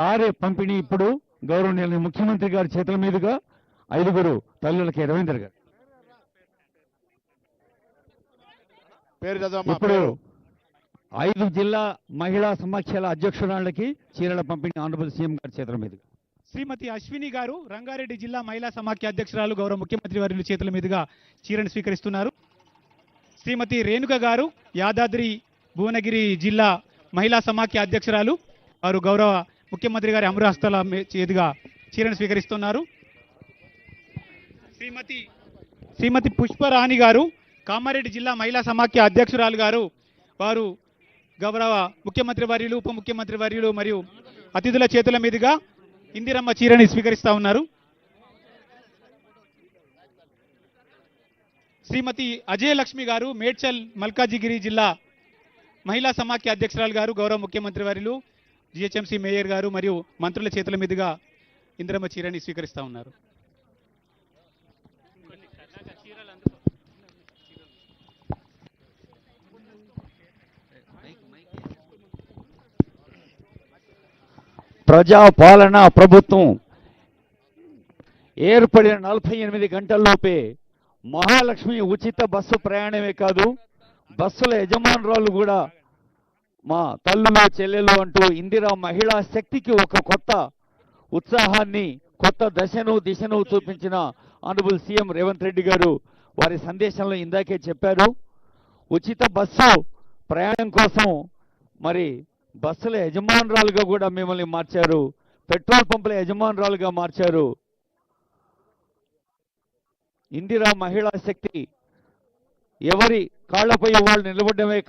ఆరే పంపిణీ ఇప్పుడు గౌరవనీయులు ముఖ్యమంత్రి గారి చేతుల మీదుగా 5 తల్లులకి రవీంద్ర గారు ఇప్పుడు 5 జిల్లా మహిళా సమాఖ్యల అధ్యక్షురాళ్ళకి చీరల పంపిణీ ఆనరబుల్ సీఎం గారి చేతుల మీదుగా. శ్రీమతి అశ్విని గారు రంగారెడ్డి జిల్లా మహిళా సమాఖ్య అధ్యక్షురాలు గౌరవ ముఖ్యమంత్రి వర్యుల చేతుల మీదుగా చీరను స్వీకరిస్తున్నారు. శ్రీమతి రేణుక గారు యాదాద్రి భువనగిరి జిల్లా మహిళా సమాఖ్య అధ్యక్షురాలు, వారు గౌరవ ముఖ్యమంత్రి గారి అమరహస్తాల చేతుగా చీరను స్వీకరిస్తున్నారు. శ్రీమతి పుష్పరాణి గారు కామారెడ్డి జిల్లా మహిళా సమాఖ్య అధ్యక్షురాలు గారు, వారు గౌరవ ముఖ్యమంత్రి వర్యులు, ఉప ముఖ్యమంత్రి వర్యులు మరియు అతిథుల చేతుల మీదుగా ఇందిరమ్మ చీరని స్వీకరిస్తా ఉన్నారు. శ్రీమతి అజయలక్ష్మి గారు మేడ్చల్ మల్కాజిగిరి జిల్లా మహిళా సమాఖ్య అధ్యక్షురాలు గారు, గౌరవ ముఖ్యమంత్రి వర్యులు, జిహెచ్ఎంసీ మేయర్ గారు మరియు మంత్రుల చేతుల మీదుగా ఇందిరమ్మ చీరని స్వీకరిస్తా ఉన్నారు. ప్రజాపాలన ప్రభుత్వం ఏర్పడిన 48 గంటల్లోపే మహాలక్ష్మి ఉచిత బస్సు ప్రయాణమే కాదు, బస్సుల యజమానురాలు కూడా మా తల్లులు చెల్లెలు అంటూ ఇందిరా మహిళా శక్తికి ఒక కొత్త ఉత్సాహాన్ని, కొత్త దిశను చూపించిన ఆనరబుల్ సీఎం రేవంత్ రెడ్డి గారు వారి సందేశంలో ఇందాకే చెప్పారు. ఉచిత బస్సు ప్రయాణం కోసం మరి బస్సుల యజమానురాలుగా కూడా మిమ్మల్ని మార్చారు, పెట్రోల్ పంపుల యజమానురాలుగా మార్చారు. ఇందిరా మహిళా శక్తి ఎవరి కాళ్లపై వాళ్ళు నిలబడమే కాదు,